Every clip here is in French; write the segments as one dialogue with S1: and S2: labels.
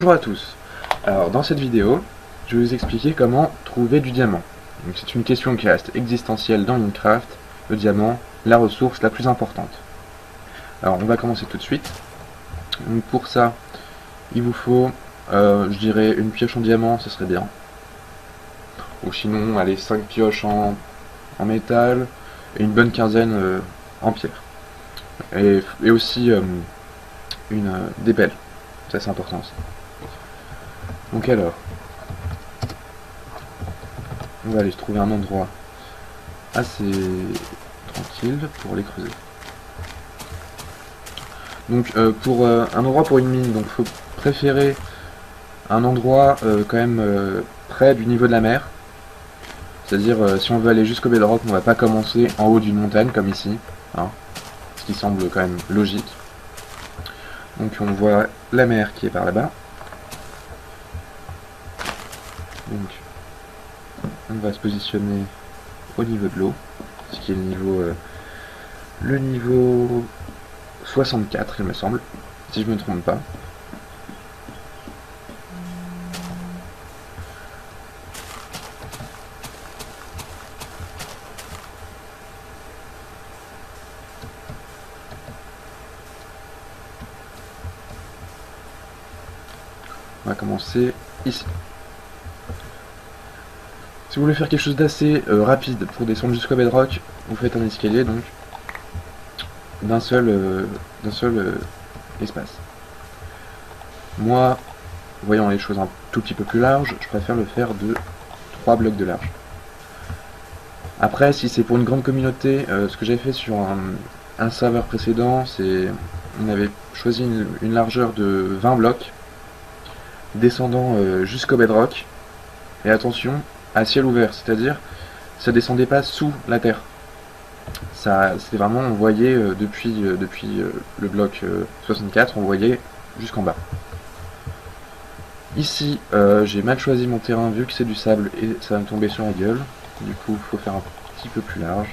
S1: Bonjour à tous. Alors dans cette vidéo, je vais vous expliquer comment trouver du diamant. C'est une question qui reste existentielle dans Minecraft, le diamant, la ressource la plus importante. Alors on va commencer tout de suite. Donc, pour ça, il vous faut, je dirais, une pioche en diamant, ce serait bien. Ou sinon, allez, 5 pioches en métal et une bonne quinzaine en pierre. Et aussi des pelles, ça c'est important aussi. Donc alors, on va aller se trouver un endroit assez tranquille pour les creuser. Donc pour un endroit pour une mine, donc faut préférer un endroit quand même près du niveau de la mer. C'est-à-dire si on veut aller jusqu'au bedrock, on va pas commencer en haut d'une montagne comme ici, hein, ce qui semble quand même logique. Donc on voit la mer qui est par là-bas. Donc on va se positionner au niveau de l'eau, ce qui est le niveau 64 il me semble, si je me trompe pas. On va commencer ici. Si vous voulez faire quelque chose d'assez rapide pour descendre jusqu'au bedrock, vous faites un escalier donc d'un seul espace. Moi, voyant les choses un tout petit peu plus larges, je préfère le faire de 3 blocs de large. Après, si c'est pour une grande communauté, ce que j'ai fait sur un serveur précédent, c'est on avait choisi une largeur de 20 blocs, descendant jusqu'au bedrock, et attention, à ciel ouvert, c'est-à-dire ça descendait pas sous la terre. C'était vraiment, on voyait depuis le bloc 64, on voyait jusqu'en bas. Ici, j'ai mal choisi mon terrain vu que c'est du sable et ça va me tomber sur la gueule. Du coup, il faut faire un petit peu plus large.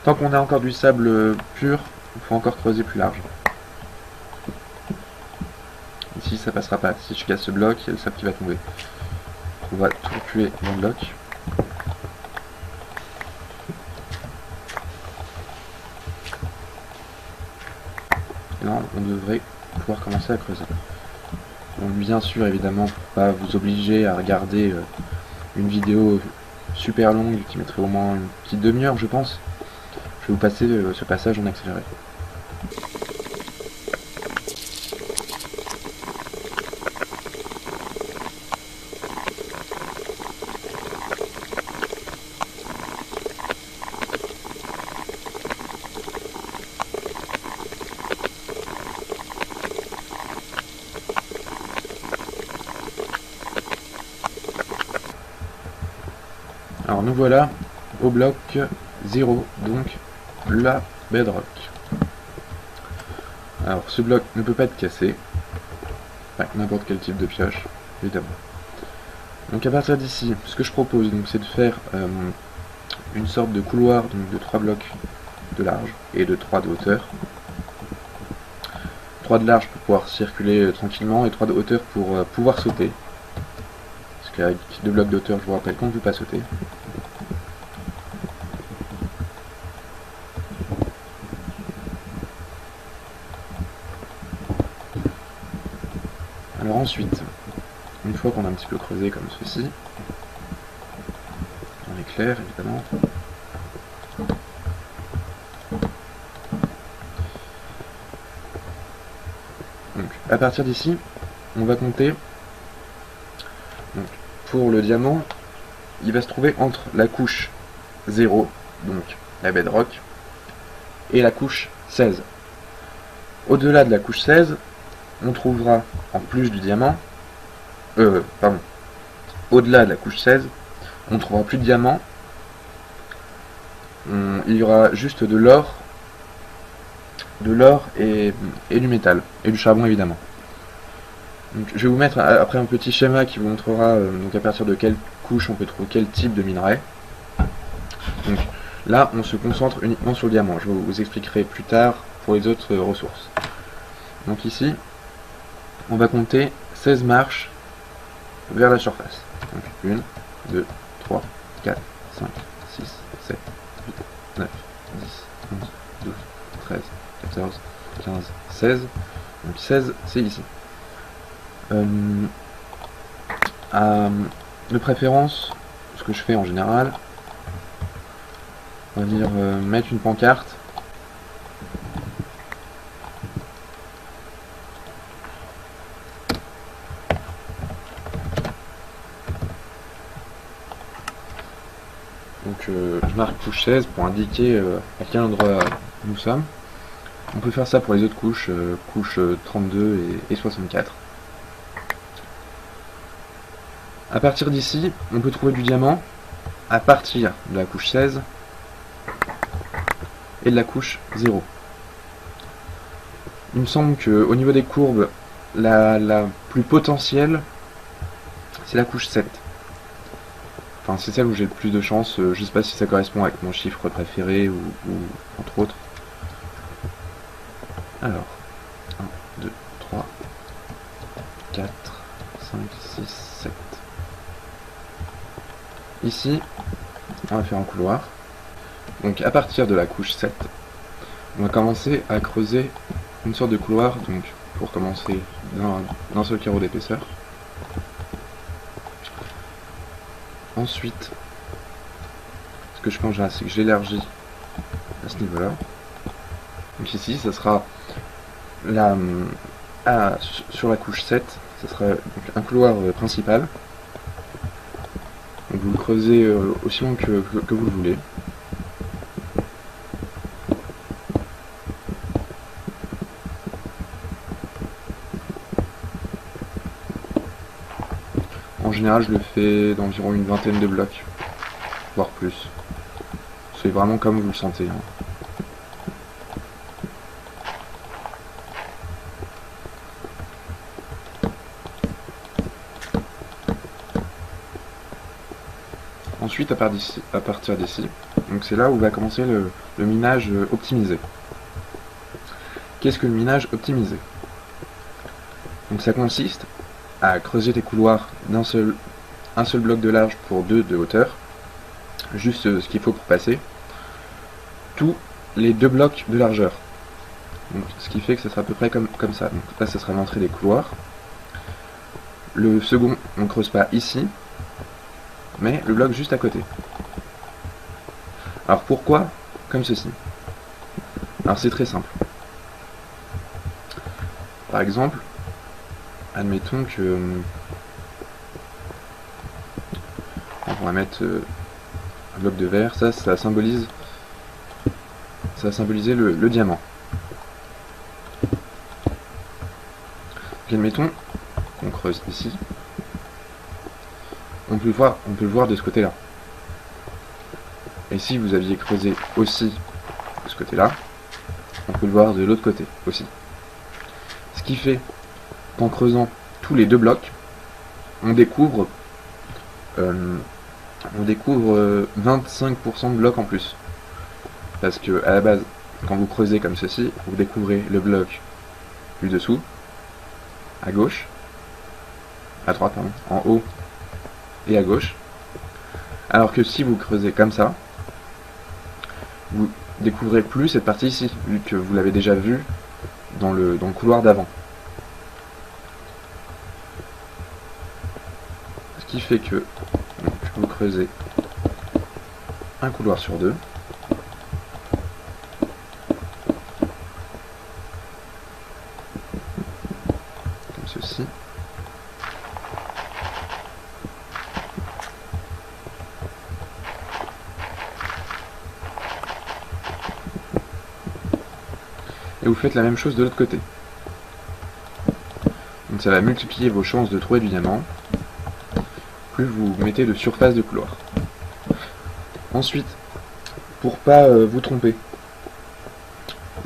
S1: Tant qu'on a encore du sable pur, il faut encore creuser plus large. Ici, ça passera pas. Si je casse ce bloc, il y a le sable qui va tomber. On va tout reculer dans le bloc. Et là, on devrait pouvoir commencer à creuser. Donc bien sûr, évidemment, pour pas vous obliger à regarder une vidéo super longue qui mettrait au moins une petite demi-heure, je pense, je vais vous passer ce passage en accéléré. Alors nous voilà au bloc 0, donc la bedrock. Alors ce bloc ne peut pas être cassé, avec n'importe quel type de pioche, évidemment. Donc à partir d'ici, ce que je propose, c'est de faire une sorte de couloir donc de 3 blocs de large et de 3 de hauteur. 3 de large pour pouvoir circuler tranquillement et 3 de hauteur pour pouvoir sauter. Parce qu'avec 2 blocs de hauteur, je vous rappelle qu'on ne peut pas sauter. Alors ensuite, une fois qu'on a un petit peu creusé comme ceci, on éclaire évidemment. Donc à partir d'ici, on va compter. Donc, pour le diamant, il va se trouver entre la couche 0, donc la bedrock, et la couche 16. Au-delà de la couche 16, on trouvera, en plus du diamant, au-delà de la couche 16, on ne trouvera plus de diamant, il y aura juste de l'or et du métal, et du charbon évidemment. Donc, je vais vous mettre après un petit schéma qui vous montrera donc à partir de quelle couche on peut trouver quel type de minerai. Donc là, on se concentre uniquement sur le diamant. Je vous expliquerai plus tard pour les autres ressources. Donc ici, on va compter 16 marches vers la surface. Donc 1, 2, 3, 4, 5, 6, 7, 8, 9, 10, 11, 12, 13, 14, 15, 16. Donc 16, c'est ici. De préférence, ce que je fais en général, on va dire mettre une pancarte. Donc je marque couche 16 pour indiquer à quel endroit nous sommes. On peut faire ça pour les autres couches, couches 32 et 64. À partir d'ici, on peut trouver du diamant à partir de la couche 16 et de la couche 0. Il me semble qu'au niveau des courbes, la plus potentielle, c'est la couche 7. Enfin, c'est celle où j'ai le plus de chance. Je sais pas si ça correspond avec mon chiffre préféré ou entre autres. Alors, 1, 2, 3, 4, 5, 6, 7. Ici, on va faire un couloir. Donc à partir de la couche 7, on va commencer à creuser une sorte de couloir, donc pour commencer d'un seul carreau d'épaisseur. Ensuite, ce que je fais en général, c'est que j'élargis à ce niveau-là. Donc ici, ça sera sur la couche 7, ça sera donc un couloir principal. Donc vous le creusez aussi long que vous le voulez. En général, je le fais d'environ une vingtaine de blocs, voire plus. C'est vraiment comme vous le sentez. Ensuite, à partir d'ici, donc c'est là où va commencer le minage optimisé. Qu'est-ce que le minage optimisé? Donc ça consiste à creuser des couloirs un seul bloc de large pour 2 de hauteur, juste ce qu'il faut pour passer, tous les 2 blocs de largeur. Donc, ce qui fait que ça sera à peu près comme ça. Donc là, ça sera l'entrée des couloirs. Le second, on ne creuse pas ici, mais le bloc juste à côté. Alors pourquoi comme ceci? Alors c'est très simple. Par exemple, admettons que on va mettre un bloc de verre, ça va symboliser le diamant. Donc, admettons qu'on creuse ici. On peut le voir de ce côté-là. Et si vous aviez creusé aussi de ce côté-là, on peut le voir de l'autre côté aussi. Ce qui fait qu'en creusant tous les 2 blocs, on découvre 25% de blocs en plus. Parce que à la base, quand vous creusez comme ceci, vous découvrez le bloc du dessous, à gauche, à droite, pardon, en haut et à gauche. Alors que si vous creusez comme ça, vous découvrez plus cette partie ici, vu que vous l'avez déjà vue dans le couloir d'avant. Ce qui fait que donc, vous creusez un couloir sur 2. Comme ceci. Et vous faites la même chose de l'autre côté. Donc ça va multiplier vos chances de trouver du diamant, plus vous mettez de surface de couloir. Ensuite, pour pas vous tromper,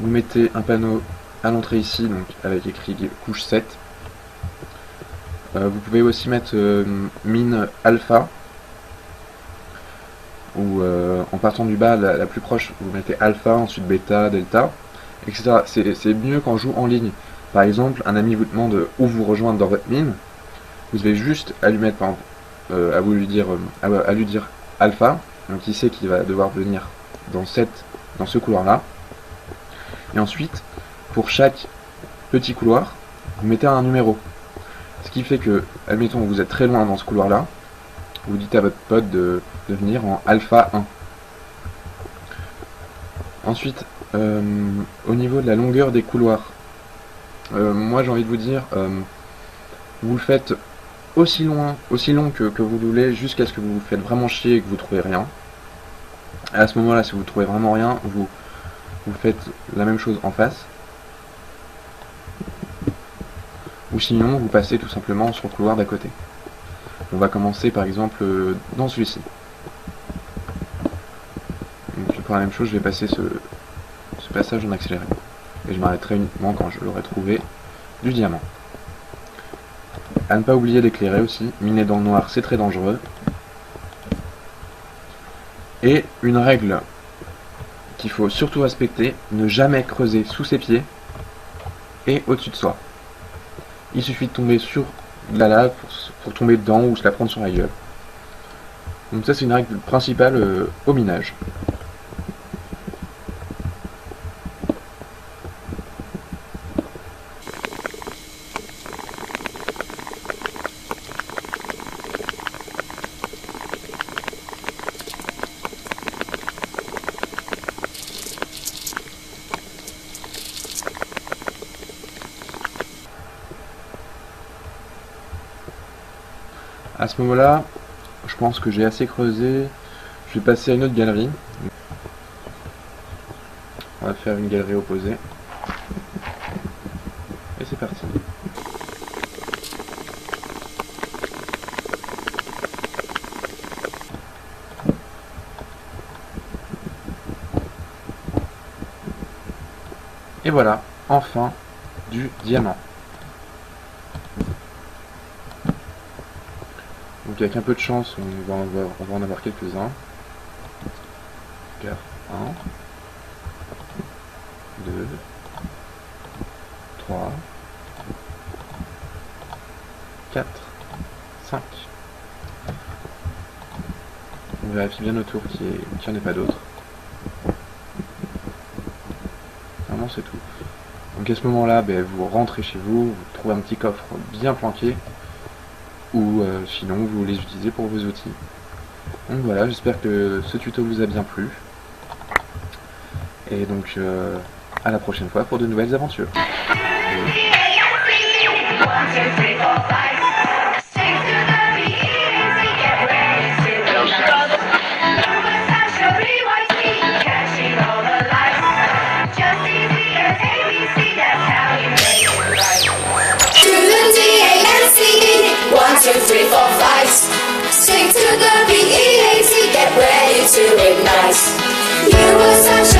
S1: vous mettez un panneau à l'entrée ici, donc avec écrit couche 7. Vous pouvez aussi mettre mine alpha, ou en partant du bas, la plus proche, vous mettez alpha, ensuite bêta, delta, etc. C'est mieux quand on joue en ligne. Par exemple, un ami vous demande où vous rejoindre dans votre mine, vous avez juste à lui mettre, par exemple, à lui dire alpha, donc il sait qu'il va devoir venir dans ce couloir-là. Et ensuite, pour chaque petit couloir, vous mettez un numéro. Ce qui fait que, admettons, vous êtes très loin dans ce couloir-là, vous dites à votre pote de venir en alpha 1. Ensuite, au niveau de la longueur des couloirs, moi j'ai envie de vous dire, vous le faites aussi long que vous voulez, jusqu'à ce que vous vous faites vraiment chier et que vous trouvez rien. Et à ce moment-là, si vous trouvez vraiment rien, vous faites la même chose en face. Ou sinon, vous passez tout simplement sur le couloir d'à côté. On va commencer par exemple dans celui-ci. Pour la même chose, je vais passer ce passage en accéléré. Et je m'arrêterai uniquement quand je l'aurai trouvé du diamant. À ne pas oublier d'éclairer aussi, miner dans le noir c'est très dangereux. Et une règle qu'il faut surtout respecter, ne jamais creuser sous ses pieds et au-dessus de soi. Il suffit de tomber sur de la lave pour tomber dedans ou se la prendre sur la gueule. Donc ça c'est une règle principale au minage. À ce moment-là, je pense que j'ai assez creusé. Je vais passer à une autre galerie. On va faire une galerie opposée. Et c'est parti. Et voilà, enfin, du diamant. Donc avec un peu de chance, on va en avoir quelques-uns. 1, 2, 3, 4, 5. On vérifie bien autour qu'il n'y en ait pas d'autres. Vraiment c'est tout. Donc à ce moment-là, vous rentrez chez vous, vous trouvez un petit coffre bien planqué, ou sinon vous les utilisez pour vos outils. Donc voilà, j'espère que ce tuto vous a bien plu. Et donc à la prochaine fois pour de nouvelles aventures.
S2: Sing to the BEAT, get ready to ignite. You were such